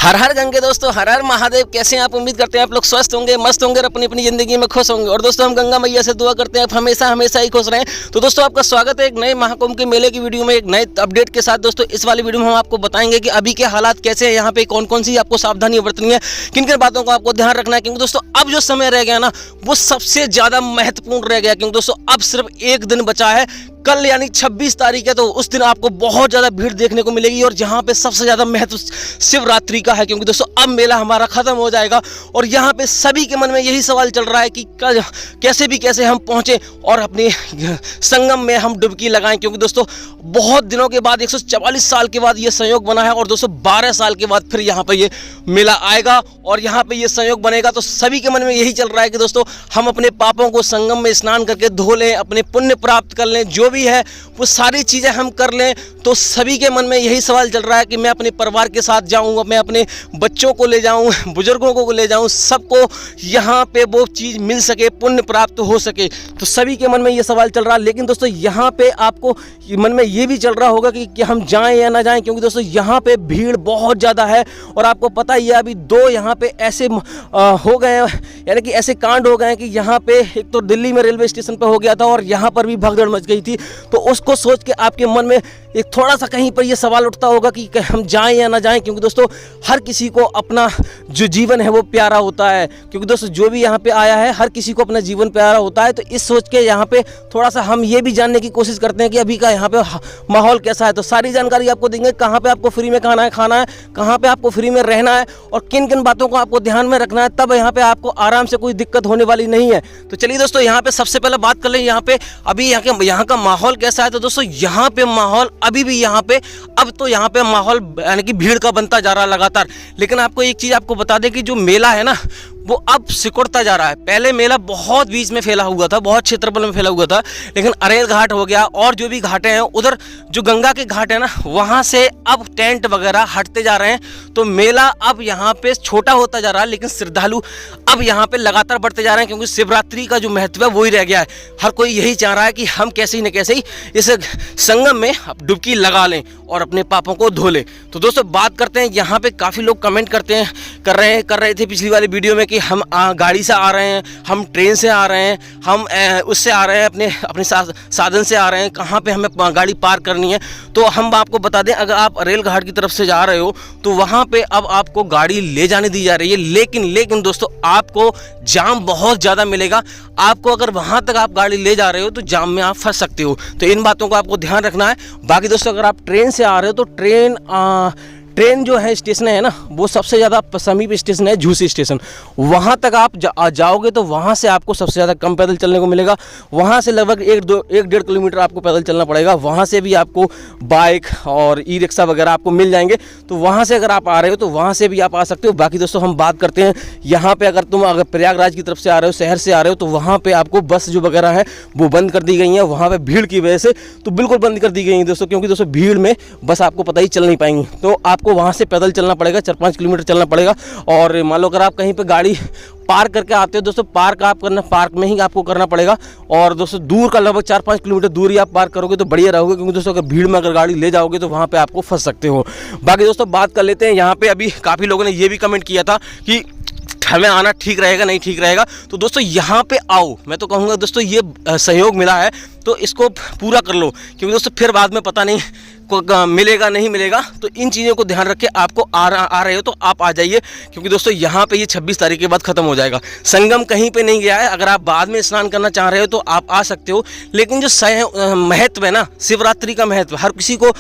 हर हर गंगे दोस्तों, हर हर महादेव। कैसे हैं आप? उम्मीद करते हैं आप लोग स्वस्थ होंगे, मस्त होंगे और अपनी अपनी जिंदगी में खुश होंगे। और दोस्तों हम गंगा मैया से दुआ करते हैं आप हमेशा हमेशा ही खुश रहें। तो दोस्तों आपका स्वागत है एक नए महाकुंभ के मेले की वीडियो में, एक नए अपडेट के साथ। दोस्तों इस वाली वीडियो में हम आपको बताएंगे कि अभी के हालात कैसे हैं, यहाँ पे कौन कौन सी आपको सावधानी बरतनी है, किन किन बातों को आपको ध्यान रखना है। क्योंकि दोस्तों अब जो समय रह गया ना, वो सबसे ज्यादा महत्वपूर्ण रह गया। क्योंकि दोस्तों अब सिर्फ एक दिन बचा है, कल यानी 26 तारीख है। तो उस दिन आपको बहुत ज़्यादा भीड़ देखने को मिलेगी और जहाँ पे सबसे ज़्यादा महत्व शिवरात्रि का है। क्योंकि दोस्तों अब मेला हमारा ख़त्म हो जाएगा और यहाँ पे सभी के मन में यही सवाल चल रहा है कि कैसे भी कैसे हम पहुँचे और अपने संगम में हम डुबकी लगाएं। क्योंकि दोस्तों बहुत दिनों के बाद 144 साल के बाद ये संयोग बना है और दोस्तों 12 साल के बाद फिर यहाँ पर ये मेला आएगा और यहाँ पर ये संयोग बनेगा। तो सभी के मन में यही चल रहा है कि दोस्तों हम अपने पापों को संगम में स्नान करके धो लें, अपने पुण्य प्राप्त कर लें, जो भी है वो सारी चीजें हम कर लें। तो सभी के मन में यही सवाल चल रहा है कि मैं अपने परिवार के साथ जाऊं, मैं अपने बच्चों को ले जाऊं, बुजुर्गों को ले जाऊं, सबको यहाँ पे वो चीज मिल सके, पुण्य प्राप्त हो सके। तो सभी के मन में ये सवाल चल रहा है। लेकिन दोस्तों यहाँ पे आपको मन में ये भी चल रहा होगा कि हम जाएं या ना जाएं। क्योंकि दोस्तों यहाँ पे भीड़ बहुत ज़्यादा है और आपको पता ही है अभी 2 यहाँ पे ऐसे हो गए हैं, यानी कि ऐसे कांड हो गए हैं कि यहाँ पे एक तो दिल्ली में रेलवे स्टेशन पे हो गया था और यहाँ पर भी भगदड़ मच गई थी। तो उसको सोच के आपके मन में एक थोड़ा सा कहीं पर ये सवाल उठता होगा कि हम जाएं या ना जाएं। क्योंकि दोस्तों हर किसी को अपना जो जीवन है वो प्यारा होता है। क्योंकि दोस्तों जो भी यहाँ पे आया है हर किसी को अपना जीवन प्यारा होता है। तो इस सोच के यहाँ पे थोड़ा सा हम ये भी जानने की कोशिश करते हैं कि अभी का यहाँ पे माहौल कैसा है। तो सारी जानकारी आपको देंगे, कहाँ पे आपको फ्री में खाना है, कहाँ पे आपको फ्री में रहना है और किन किन बातों को आपको ध्यान में रखना है। तब यहाँ पे आपको आराम से कोई दिक्कत होने वाली नहीं है। तो चलिए दोस्तों यहाँ पे सबसे पहले बात कर लें यहाँ पे अभी यहाँ का माहौल कैसा है। तो दोस्तों यहाँ पे माहौल अभी भी यहाँ पे अब तो यहाँ पे माहौल यानी कि भीड़ का बनता जा रहा है लगातार। लेकिन आपको एक चीज़ आपको बता दें कि जो मेला है ना वो अब सिकुड़ता जा रहा है। पहले मेला बहुत बीच में फैला हुआ था, बहुत क्षेत्रफल में फैला हुआ था, लेकिन अरेल घाट हो गया और जो भी घाटें हैं उधर जो गंगा के घाट है ना वहाँ से अब टेंट वगैरह हटते जा रहे हैं। तो मेला अब यहाँ पे छोटा होता जा रहा है, लेकिन श्रद्धालु अब यहाँ पे लगातार बढ़ते जा रहे हैं। क्योंकि शिवरात्रि का जो महत्व है वही रह गया है। हर कोई यही चाह रहा है कि हम कैसे न कैसे ही इस संगम में डुबकी लगा लें और अपने पापों को धो लें। तो दोस्तों बात करते हैं, यहाँ पे काफ़ी लोग कमेंट कर रहे थे पिछली वाली वीडियो में कि हम गाड़ी से आ रहे हैं, हम ट्रेन से आ रहे हैं, हम उससे आ रहे हैं, अपने साधन से आ रहे हैं, कहाँ पे हमें गाड़ी पार्क करनी है। तो हम आपको बता दें, अगर आप रेल घाट की तरफ से जा रहे हो तो वहाँ पे अब आपको गाड़ी ले जाने दी जा रही है। लेकिन दोस्तों आपको जाम बहुत ज़्यादा मिलेगा। आपको अगर वहाँ तक आप गाड़ी ले जा रहे हो तो जाम में आप फंस सकते हो। तो इन बातों को आपको ध्यान रखना है। बाकी दोस्तों अगर आप ट्रेन से आ रहे हो तो ट्रेन जो है स्टेशन है ना वो सबसे ज़्यादा समीप स्टेशन है झूसी स्टेशन। वहाँ तक आप जाओगे तो वहाँ से आपको सबसे ज़्यादा कम पैदल चलने को मिलेगा। वहाँ से लगभग 1-1.5 किलोमीटर आपको पैदल चलना पड़ेगा। वहाँ से भी आपको बाइक और ई रिक्शा वगैरह आपको मिल जाएंगे। तो वहाँ से अगर आप आ रहे हो तो वहाँ से भी आप आ सकते हो। बाकी दोस्तों हम बात करते हैं यहाँ पर, अगर प्रयागराज की तरफ से आ रहे हो, शहर से आ रहे हो, तो वहाँ पर आपको बस जो वगैरह है वो बंद कर दी गई है। वहाँ पर भीड़ की वजह से तो बिल्कुल बंद कर दी गई है दोस्तों। क्योंकि दोस्तों भीड़ में बस आपको पता ही चल नहीं पाएंगी। तो आपको वहाँ से पैदल चलना पड़ेगा, 4-5 किलोमीटर चलना पड़ेगा। और मान लो अगर आप कहीं पे गाड़ी पार्क करके आते हो दोस्तों, पार्क में ही आपको करना पड़ेगा। और दोस्तों दूर का लगभग 4-5 किलोमीटर दूर ही आप पार्क करोगे तो बढ़िया रहोगे। क्योंकि दोस्तों अगर भीड़ में अगर गाड़ी ले जाओगे तो वहाँ पे आपको फंस सकते हो। बाकी दोस्तों बात कर लेते हैं, यहाँ पे अभी काफ़ी लोगों ने ये भी कमेंट किया था कि हमें आना ठीक रहेगा नहीं ठीक रहेगा। तो दोस्तों यहाँ पे आओ, मैं तो कहूँगा दोस्तों ये सहयोग मिला है तो इसको पूरा कर लो। क्योंकि दोस्तों फिर बाद में पता नहीं मिलेगा नहीं मिलेगा। तो इन चीज़ों को ध्यान रख के आपको आ रहे हो तो आप आ जाइए। क्योंकि दोस्तों यहाँ पे ये 26 तारीख के बाद ख़त्म हो जाएगा। संगम कहीं पे नहीं गया है। अगर आप बाद में स्नान करना चाह रहे हो तो आप आ सकते हो। लेकिन जो महत्व है ना, शिवरात्रि का महत्व, हर किसी को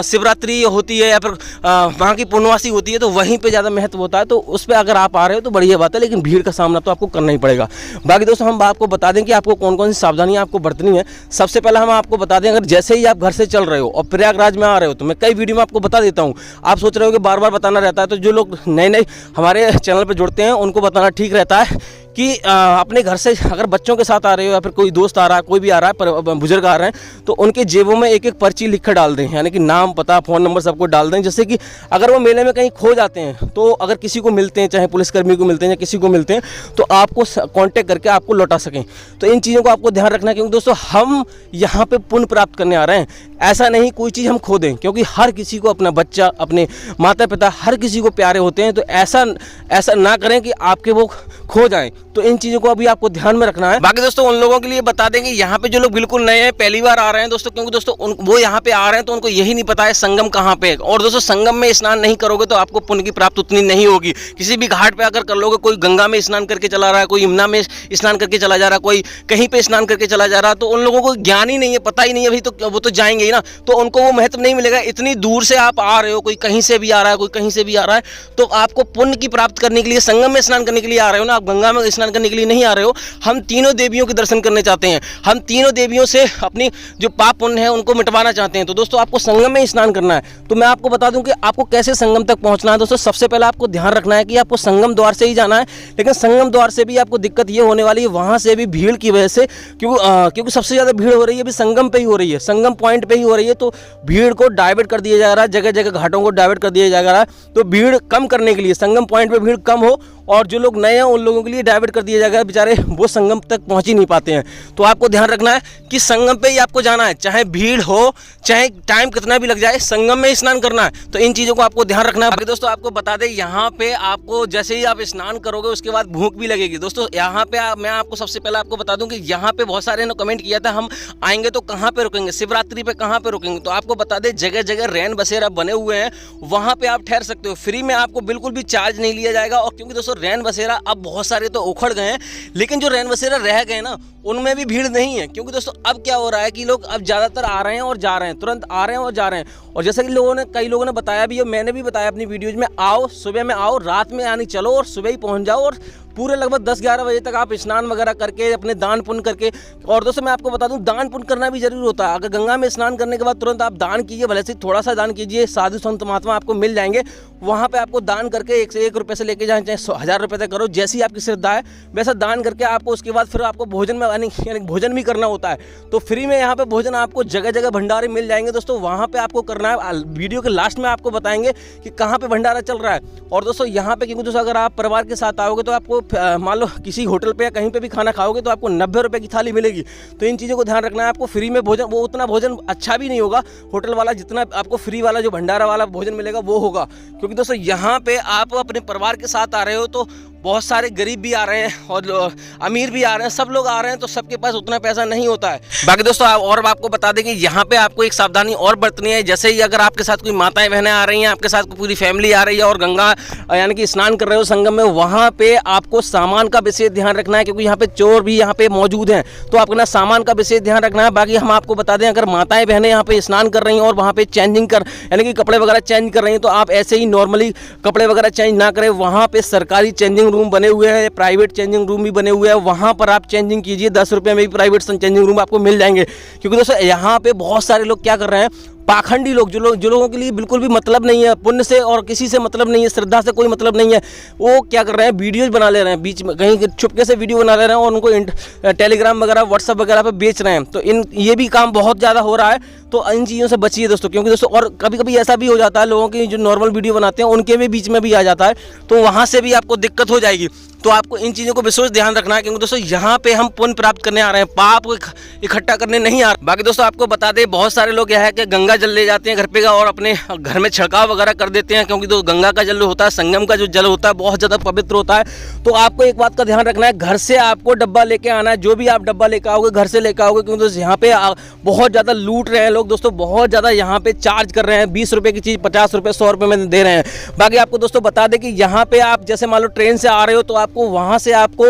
शिवरात्रि होती है या फिर वहाँ की पूर्णवासी होती है तो वहीं पर ज़्यादा महत्व होता है। तो उस पर अगर आप आ रहे हो तो बढ़िया बात है, लेकिन भीड़ का सामना तो आपको करना ही पड़ेगा। बाकी दोस्तों हम आपको बता दें कि आपको कौन कौन सी सावधानियाँ आपको बरतनी है। सबसे पहले हम आपको बता दें, अगर जैसे ही आप घर से चल रहे हो और प्रयागराज में आ रहे हो तो मैं कई वीडियो में आपको बता देता हूं। आप सोच रहे हो कि बार बार बताना रहता है, तो जो लोग नए हमारे चैनल पर जुड़ते हैं उनको बताना ठीक रहता है कि अपने घर से अगर बच्चों के साथ आ रहे हो या फिर कोई दोस्त आ रहा है, कोई भी आ रहा है, पर बुजुर्ग आ रहे हैं, तो उनके जेबों में एक पर्ची लिख कर डाल दें। यानी कि नाम, पता, फ़ोन नंबर सबको डाल दें। जैसे कि अगर वो मेले में कहीं खो जाते हैं तो अगर किसी को मिलते हैं, चाहे पुलिसकर्मी को मिलते हैं या किसी को मिलते हैं, तो आपको कांटेक्ट करके आपको लौटा सकें। तो इन चीज़ों को आपको ध्यान रखना है। क्योंकि दोस्तों हम यहाँ पर पुण्य प्राप्त करने आ रहे हैं। ऐसा नहीं कोई चीज़ हम खो दें, क्योंकि हर किसी को अपना बच्चा, अपने माता पिता, हर किसी को प्यारे होते हैं। तो ऐसा ना करें कि आपके वो खो जाएं। तो इन चीज़ों को अभी आपको ध्यान में रखना है। बाकी दोस्तों उन लोगों के लिए बता देंगे यहाँ पे जो लोग बिल्कुल नए हैं, पहली बार आ रहे हैं दोस्तों, क्योंकि दोस्तों वो यहाँ पे आ रहे हैं तो उनको यही नहीं पता है संगम कहाँ पे है। और दोस्तों संगम में स्नान नहीं करोगे तो आपको पुण्य की प्राप्ति उतनी नहीं होगी। किसी भी घाट पे अगर कर लोगे, कोई गंगा में स्नान करके चला रहा है, कोई यमुना में स्नान करके चला जा रहा है, कोई कहीं पे स्नान करके चला जा रहा है, तो उन लोगों को ज्ञान ही नहीं है, पता ही नहीं है भाई, तो वो तो जाएंगे ही ना, तो उनको वो महत्व नहीं मिलेगा। इतनी दूर से आप आ रहे हो, कोई कहीं से भी आ रहा है, कोई कहीं से भी आ रहा है, तो आपको पुण्य की प्राप्त करने के लिए संगम में स्नान करने के लिए आ रहे हो ना, आप गंगा में स्नान करने के लिए नहीं आ रहे हो। हम तीनों देवियों के दर्शन करने चाहते हैं, हम तीनों देवियों से अपनी जो पाप पुण्य है उनको मिटवाना चाहते हैं। तो दोस्तों आपको संगम में स्नान करना है। तो मैं आपको बता दूं कि आपको कैसे संगम तक पहुंचना है। दोस्तों सबसे पहले आपको ध्यान रखना है कि आपको संगम द्वार से ही जाना है, लेकिन संगम द्वार से भी आपको दिक्कत ये होने वाली है, वहां से भी भीड़ की वजह से, क्योंकि सबसे ज़्यादा भीड़ हो रही है अभी संगम पे ही हो रही है, संगम पॉइंट पे ही हो रही है। तो भीड़ को डाइवर्ट कर दिया जा रहा है, जगह जगह घाटों को डाइवर्ट कर दिया जा रहा है। तो भीड़ कम करने के लिए, संगम पॉइंट पे भीड़ कम हो और जो लोग नए हैं उन लोगों के लिए डाइवर्ट कर दिया जाएगा, बेचारे वो संगम तक पहुंच ही नहीं पाते हैं। तो आपको ध्यान रखना है कि संगम पे ही आपको जाना है, चाहे भीड़ हो, चाहे टाइम कितना भी लग जाए, संगम में स्नान करना है। तो इन चीज़ों को आपको ध्यान रखना है। बाकी दोस्तों आपको बता दें, यहाँ पे आपको जैसे ही आप स्नान करोगे उसके बाद भूख भी लगेगी। दोस्तों यहाँ पे मैं आपको सबसे पहले आपको बता दूं कि यहाँ पे बहुत सारे ने कमेंट किया था हम आएंगे तो कहाँ पे रुकेंगे, शिवरात्रि पे कहाँ पे रुकेंगे। तो आपको बता दें जगह जगह रैन बसेरा बने हुए हैं, वहाँ पे आप ठहर सकते हो, फ्री में, आपको बिल्कुल भी चार्ज नहीं लिया जाएगा। और क्योंकि दोस्तों रैन बसेरा अब बहुत सारे तो उखड़ गए हैं, लेकिन जो रैन बसेरा रह गए ना उनमें भी भीड़ नहीं है। क्योंकि दोस्तों अब क्या हो रहा है कि लोग अब ज़्यादातर आ रहे हैं और जा रहे हैं, तुरंत आ रहे हैं और जा रहे हैं। और जैसा कि कई लोगों ने बताया भी है, मैंने भी बताया अपनी वीडियोज़ में, आओ सुबह में आओ, रात में आनी चलो और सुबह ही पहुंच जाओ और पूरे लगभग 10-11 बजे तक आप स्नान वगैरह करके अपने दान पुण्य करके। और दोस्तों मैं आपको बता दूं दान पुण्य करना भी जरूरी होता है। अगर गंगा में स्नान करने के बाद तुरंत आप दान कीजिए, भले से थोड़ा सा दान कीजिए, साधु संत महात्मा आपको मिल जाएंगे, वहाँ पे आपको दान करके 1 से 1 रुपये से लेके जाएं, चाहे 1000 रुपये तक करो, जैसी आपकी श्रद्धा है वैसा दान करके आपको उसके बाद फिर आपको भोजन में यानी भोजन भी करना होता है। तो फ्री में यहाँ पे भोजन आपको जगह जगह भंडारे मिल जाएंगे दोस्तों, वहाँ पे आपको करना है। वीडियो के लास्ट में आपको बताएंगे कि कहाँ पे भंडारा चल रहा है। और दोस्तों यहाँ पे क्योंकि दोस्तों अगर आप परिवार के साथ आओगे तो आपको मान लो किसी होटल पे या कहीं पे भी खाना खाओगे तो आपको 90 रुपये की थाली मिलेगी। तो इन चीज़ों को ध्यान रखना है। आपको फ्री में भोजन, वो उतना भोजन अच्छा भी नहीं होगा होटल वाला, जितना आपको फ्री वाला जो भंडारा वाला भोजन मिलेगा वो होगा। क्योंकि दोस्तों यहाँ पे आप अपने परिवार के साथ आ रहे हो, तो बहुत सारे गरीब भी आ रहे हैं और अमीर भी आ रहे हैं, सब लोग आ रहे हैं, तो सबके पास उतना पैसा नहीं होता है। बाकी दोस्तों और आपको बता दें कि यहाँ पे आपको एक सावधानी और बरतनी है। जैसे ही अगर आपके साथ कोई माताएं बहनें आ रही हैं, आपके साथ पूरी फैमिली आ रही है और गंगा यानी कि स्नान कर रहे हो संगम में, वहाँ पे आपको सामान का विशेष ध्यान रखना है, क्योंकि यहाँ पे चोर भी यहाँ पे मौजूद हैं। तो आपको ना सामान का विशेष ध्यान रखना है। बाकी हम आपको बता दें, अगर माताएं बहनें यहाँ पे स्नान कर रही हैं और वहाँ पे चेंजिंग यानी कि कपड़े वगैरह चेंज कर रही हैं, तो आप ऐसे ही नॉर्मली कपड़े वगैरह चेंज ना करें। वहाँ पे सरकारी चेंजिंग रूम बने हुए हैं, प्राइवेट चेंजिंग रूम भी बने हुए हैं, वहाँ पर आप चेंजिंग कीजिए। 10 रुपये में भी प्राइवेट चेंजिंग रूम आपको मिल जाएंगे। क्योंकि दोस्तों यहाँ पे बहुत सारे लोग क्या कर रहे हैं, पाखंडी लोग, जो लोगों के लिए बिल्कुल भी मतलब नहीं है पुण्य से और किसी से मतलब नहीं है, श्रद्धा से कोई मतलब नहीं है, वो क्या कर रहे हैं, वीडियोज बना ले रहे हैं, बीच में कहीं छुपके से वीडियो बना ले रहे हैं और उनको टेलीग्राम वगैरह व्हाट्सअप वगैरह पे बेच रहे हैं। तो ये भी काम बहुत ज़्यादा हो रहा है। तो इन चीज़ों से बचिए दोस्तों। क्योंकि दोस्तों और कभी कभी ऐसा भी हो जाता है, लोगों की जो नॉर्मल वीडियो बनाते हैं उनके भी बीच में भी आ जाता है, तो वहाँ से भी आपको दिक्कत हो जाएगी। तो आपको इन चीज़ों को विशेष ध्यान रखना है। क्योंकि दोस्तों यहाँ पे हम पुण्य प्राप्त करने आ रहे हैं, पाप इकट्ठा करने नहीं आ रहे। बाकी दोस्तों आपको बता दें, बहुत सारे लोग यह है कि गंगा जल ले जाते हैं घर पे का और अपने घर में छिड़काव वगैरह कर देते हैं। क्योंकि तो गंगा का जल होता है, संगम का जो जल होता है, बहुत ज़्यादा पवित्र होता है। तो आपको एक बात का ध्यान रखना है, घर से आपको डब्बा लेके आना है। जो भी आप डब्बा लेकर आओगे घर से लेकर आओगे। क्योंकि दोस्तों यहाँ पे बहुत ज़्यादा लूट रहे हैं लोग दोस्तों, बहुत ज़्यादा यहाँ पे चार्ज कर रहे हैं। 20 रुपये की चीज़ 50 रुपये 100 रुपये में दे रहे हैं। बाकी आपको दोस्तों बता दें कि यहाँ पे आप जैसे मान लो ट्रेन से आ रहे हो, तो आपको वहाँ से आपको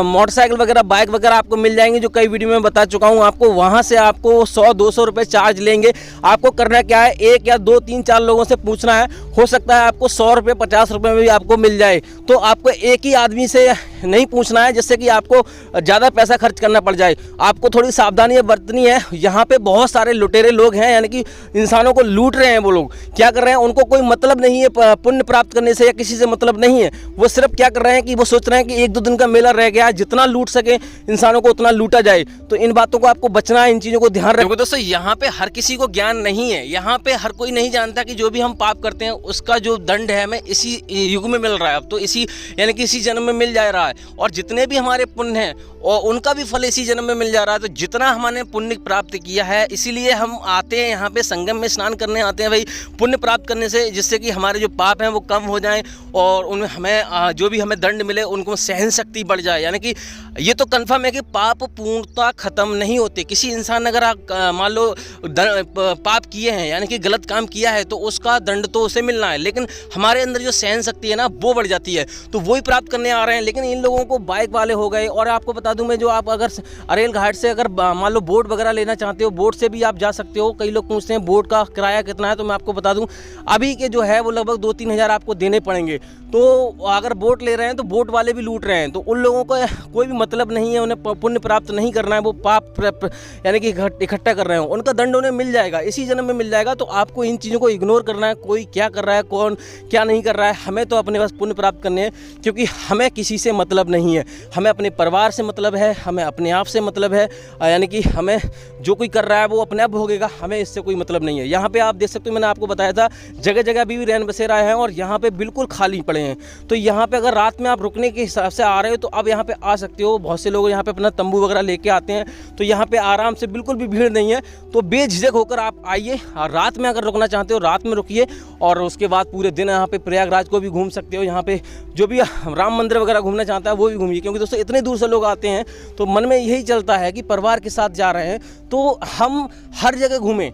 मोटरसाइकिल वगैरह बाइक वगैरह आपको मिल जाएंगे, जो कई वीडियो में बता चुका हूँ आपको। वहाँ से आपको 100-200 रुपये चार्ज लेंगे। आपको करना क्या है, 1 या 2, 3, 4 लोगों से पूछना है, हो सकता है आपको 100 रुपये 50 रुपये में भी आपको मिल जाए। तो आपको एक ही आदमी से नहीं पूछना है, जिससे कि आपको ज़्यादा पैसा खर्च करना पड़ जाए। आपको थोड़ी सावधानी बरतनी है। यहाँ पे बहुत सारे लुटेरे लोग हैं, यानी कि इंसानों को लूट रहे हैं। वो लोग क्या कर रहे हैं, उनको कोई मतलब नहीं है पुण्य प्राप्त करने से या किसी से मतलब नहीं है। वो सिर्फ क्या कर रहे हैं कि वो सोच रहे हैं कि 1-2 दिन का मेला रह गया, जितना लूट सके इंसानों को उतना लूटा जाए। तो इन बातों को आपको बचना है, इन चीज़ों को ध्यान रखो। दोस्तों यहाँ पे हर किसी को ज्ञान नहीं है। यहाँ पे हर कोई नहीं जानता कि जो भी हम पाप करते हैं उसका जो दंड है हमें इसी युग में मिल रहा है। अब तो इसी यानी कि इसी जन्म में मिल जा रहा है। है, और जितने भी हमारे पुण्य हैं और उनका भी फल इसी जन्म में मिल जा रहा है। तो जितना हमने पुण्य प्राप्त किया है, इसीलिए हम आते हैं यहाँ पे संगम में स्नान करने आते हैं भाई, पुण्य प्राप्त करने से, जिससे कि हमारे जो पाप हैं वो कम हो जाएं और उनमें हमें जो भी हमें दंड मिले उनको सहन शक्ति बढ़ जाए। यानी कि ये तो कन्फर्म है कि पाप पूर्णतः खत्म नहीं होते। किसी इंसान ने अगर मान लो पाप किए हैं, यानी कि गलत काम किया है, तो उसका दंड तो उसे मिलना है, लेकिन हमारे अंदर जो सहन शक्ति है ना वो बढ़ जाती है, तो वही प्राप्त करने आ रहे हैं। लेकिन इन लोगों को बाइक वाले हो गए, और आपको बता दूं मैं, जो आप अगर अरेल घाट से अगर मान लो बोट वगैरह लेना चाहते हो, बोट से भी आप जा सकते हो। कई लोग पूछते हैं बोट का किराया कितना है, तो मैं आपको बता दूं अभी के जो है वो लगभग 2-3 हज़ार आपको देने पड़ेंगे। तो अगर बोट ले रहे हैं तो बोट वाले भी लूट रहे हैं, तो उन लोगों को कोई भी मतलब नहीं है, उन्हें पुण्य प्राप्त नहीं करना है, वो पाप यानी कि इकट्ठा कर रहे हैं, उनका दंड उन्हें मिल जाएगा, इसी जन्म में मिल जाएगा। तो आपको इन चीज़ों को इग्नोर करना है, कोई क्या कर रहा है, कौन क्या नहीं कर रहा है, हमें तो अपने पास पुण्य प्राप्त करने हैं, क्योंकि हमें किसी से मतलब नहीं है, हमें अपने परिवार से मतलब है, हमें अपने आप से मतलब है। यानी कि हमें जो कोई कर रहा है वो अपने आप भोगेगा, हमें इससे कोई मतलब नहीं है। यहाँ पे आप देख सकते हो, मैंने आपको बताया था जगह जगह भी रैन बसेरा है और यहाँ पे बिल्कुल खाली पड़े हैं। तो यहाँ पे अगर रात में आप रुकने के हिसाब से आ रहे हो तो आप यहाँ पे आ सकते हो। बहुत से लोग यहाँ पे अपना तंबू वगैरह लेके आते हैं, तो यहाँ पे आराम से, बिल्कुल भी भीड़ नहीं है, तो बेझिझक होकर आप आइए। और रात में अगर रुकना चाहते हो रात में रुकिए, और उसके बाद पूरे दिन यहाँ पे प्रयागराज को भी घूम सकते हो। यहाँ पे जो भी राम मंदिर वगैरह घूमना चाहता है वो भी घूमिए, क्योंकि दोस्तों इतने दूर से लोग आते हैं, तो मन में यही चलता है कि परिवार के साथ जा रहे हैं तो हम हर जगह घूमें,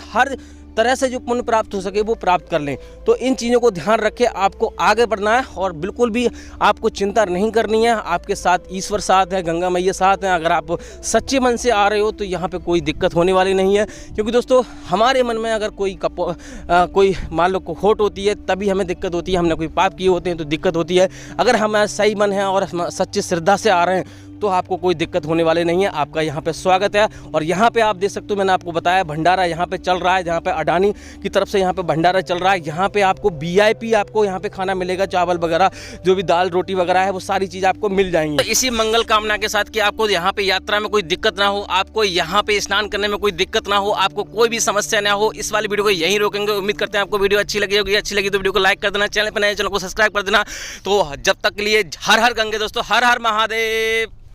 हर तरह से जो पुण्य प्राप्त हो सके वो प्राप्त कर लें। तो इन चीज़ों को ध्यान रखें, आपको आगे बढ़ना है और बिल्कुल भी आपको चिंता नहीं करनी है। आपके साथ ईश्वर साथ है, गंगा मैया साथ हैं। अगर आप सच्चे मन से आ रहे हो तो यहाँ पे कोई दिक्कत होने वाली नहीं है, क्योंकि दोस्तों हमारे मन में अगर कोई मान लो खोट होती है तभी हमें दिक्कत होती है, हमने कोई पाप किए होते हैं तो दिक्कत होती है। अगर हम सही मन है और सच्ची श्रद्धा से आ रहे हैं तो आपको कोई दिक्कत होने वाली नहीं है। आपका यहाँ पे स्वागत है। और यहाँ पे आप देख सकते हो, मैंने आपको बताया भंडारा यहाँ पे चल रहा है, जहाँ पे अडानी की तरफ से यहाँ पे भंडारा चल रहा है। यहाँ पे आपको VIP आपको यहाँ पे खाना मिलेगा, चावल वगैरह, जो भी दाल रोटी वगैरह है वो सारी चीज़ आपको मिल जाएंगी। तो इसी मंगल कामना के साथ कि आपको यहाँ पे यात्रा में कोई दिक्कत ना हो, आपको यहाँ पे स्नान करने में कोई दिक्कत ना हो, आपको कोई भी समस्या ना हो, इस वाली वीडियो को यहीं रोकेंगे। उम्मीद करते हैं आपको वीडियो अच्छी लगी होगी। अच्छी लगी तो वीडियो को लाइक कर देना, चैनल पर नए चैनल को सब्सक्राइब कर देना। तो जब तक के लिए हर हर गंगे दोस्तों, हर हर महादेव।